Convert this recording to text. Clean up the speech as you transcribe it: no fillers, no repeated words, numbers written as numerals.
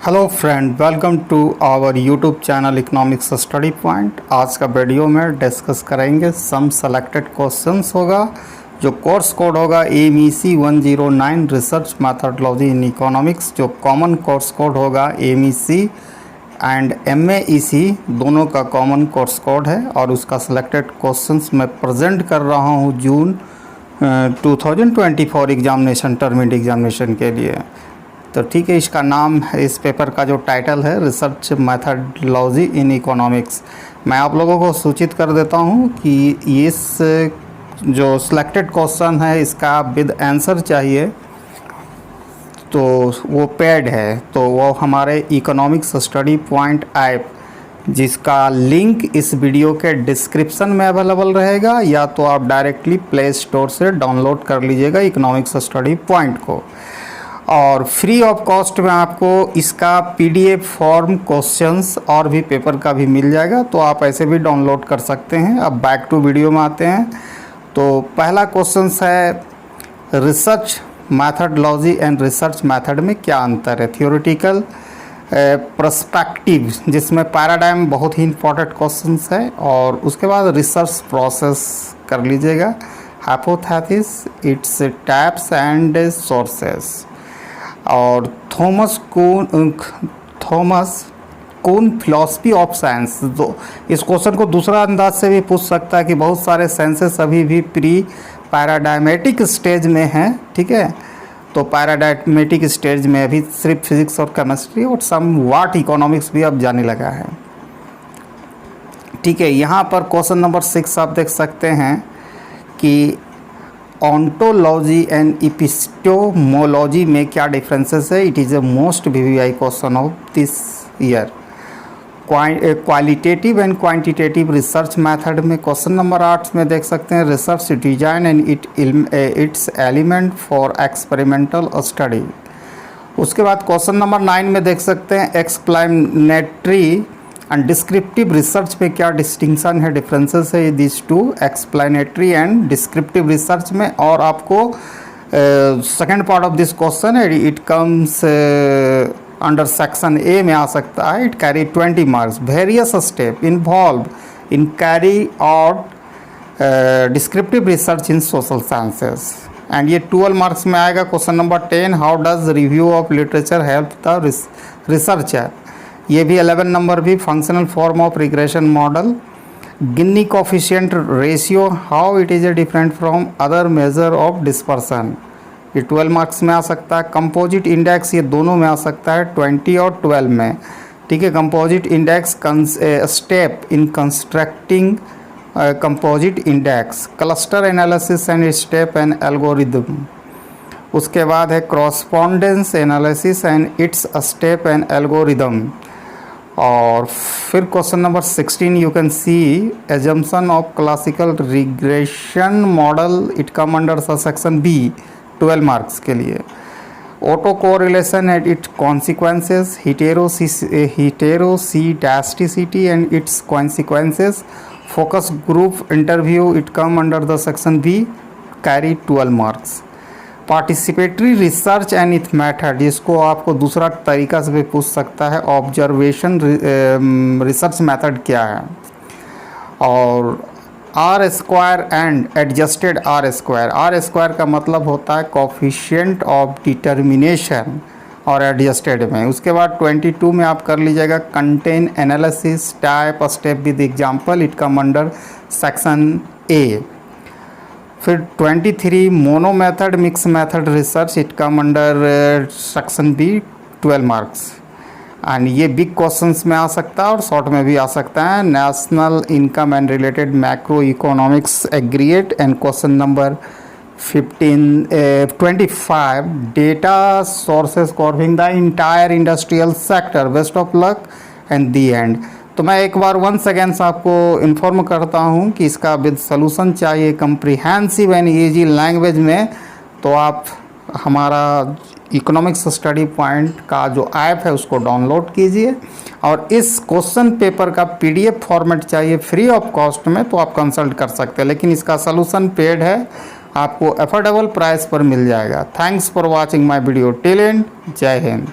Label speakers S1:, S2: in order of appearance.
S1: Hello friend, welcome to our YouTube channel economics study point. आज का video में discuss करेंगे सम सेलेक्टेड क्वेश्चंस होगा। जो कोर्स कोड होगा MEC 109 research methodology in economics. जो कॉमन कोर्स कोड होगा MEC एंड MAEC दोनों का कॉमन कोर्स कोड है और उसका सेलेक्टेड क्वेश्चंस मैं प्रेजेंट कर रहा हूँ जून 2024 एग्जामिनेशन, टर्मिनेट एग्जामिनेशन के लिए। तो ठीक है, इसका नाम है, इस पेपर का जो टाइटल है रिसर्च मैथडोलॉजी इन इकोनॉमिक्स। मैं आप लोगों को सूचित कर देता हूँ कि इस जो सिलेक्टेड क्वेश्चन है इसका विद आंसर चाहिए तो वो पेड है, तो वो हमारे इकोनॉमिक्स स्टडी पॉइंट ऐप, जिसका लिंक इस वीडियो के डिस्क्रिप्शन में अवेलेबल रहेगा, या तो आप डायरेक्टली प्ले स्टोर से डाउनलोड कर लीजिएगा इकोनॉमिक्स स्टडी पॉइंट को। और फ्री ऑफ कॉस्ट में आपको इसका PDF फॉर्म, क्वेश्चंस और भी पेपर का भी मिल जाएगा, तो आप ऐसे भी डाउनलोड कर सकते हैं। अब बैक टू वीडियो में आते हैं। तो पहला क्वेश्चंस है research methodology and research method में क्या अंतर है। थियोरेटिकल पर्सपेक्टिव, जिसमें पैराडाइम बहुत ही इंपॉर्टेंट क्वेश्चंस है, और उसके बाद रिसर्च प्रोसेस कर लीजिएगा, hypothesis, its types and sources, और Thomas Kuhn philosophy of science. तो इस क्वेश्चन को दूसरा अंदाज से भी पूछ सकता है कि बहुत सारे साइंसेस अभी भी प्री पैराडायमेटिक स्टेज में हैं, ठीक है। तो पैराडायमेटिक स्टेज में अभी सिर्फ फिजिक्स और केमिस्ट्री और सम वाट इकोनॉमिक्स भी अब जाने लगा है, ठीक है। यहाँ पर क्वेश्चन नंबर 6 आप देख सकते हैं कि ऑन्टोलॉजी एंड एपिस्टेमोलॉजी में क्या डिफरेंसेस है। It is a most VVI question of this year. Qualitative and quantitative research method में क्वेश्चन नंबर 8 में देख सकते हैं research design and it's element for experimental study. उसके बाद क्वेश्चन नंबर 9 में देख सकते हैं एक्सप्लेनेटरी एंड डिस्क्रिप्टिव रिसर्च में क्या डिस्टिंक्शन है, डिफरेंसेस है this two explanatory and descriptive research में। और आपको second part of this question है, it comes under section A में आ सकता है। It carry 20 marks. Various step involve in carry out descriptive research in social sciences, and ये 12 marks में आएगा। Question number 10, how does review of literature help the researcher, ये भी 11 number भी। Functional form of regression model, Guinea coefficient ratio, how it is a different from other measure of dispersion, ये 12 marks में आ सकता है। कंपोजिट इंडेक्स, ये दोनों में आ सकता है 20 और 12 में, ठीक है। Composite index, step in constructing composite index, cluster analysis and step and algorithm. उसके बाद है correspondence analysis and its step and algorithm. और फिर question number 16 you can see assumption of classical regression model, it come under section B, 12 marks के लिए। Autocorrelation and its consequences, heteroscedasticity and its consequences, focus group interview, it come under the section B, carry 12 marks. Participatory research and it's method, जिसको आपको दूसरा तरीका से भी पूछ सकता है, ऑब्जर्वेशन रिसर्च मेथड क्या है। और R² and adjusted R², R² का मतलब होता है कोफिशिएंट ऑफ डिटर्मिनेशन और एडजस्टेड में। उसके बाद 22 में आप कर लीजिएगा contain analysis, type, step with example, it come under section A। फिर 23 mono method, mix method research, it come under section B, 12 marks. And ये बिग क्वेश्चंस में आ सकता है और शॉर्ट में भी आ सकता है। National income and related macro economics aggregate, and question number 25 data sources covering the entire industrial sector. Best of luck and the end. तो मैं एक बार वंस अगेन आपको इन्फॉर्म करता हूँ कि इसका विद सॉल्यूशन चाहिए कम्प्रिहेंसिव एंड ईजी लैंग्वेज में, तो आप हमारा इकोनॉमिक्स स्टडी पॉइंट का जो ऐप है उसको डाउनलोड कीजिए, और इस क्वेश्चन पेपर का PDF फॉर्मेट चाहिए फ्री ऑफ कॉस्ट में, तो आप कंसल्ट कर सकते हैं। लेकिन इसका सॉल्यूशन पेड है, आपको अफोर्डेबल प्राइस पर मिल जाएगा। Thanks for watching my video till and. जय हिंद।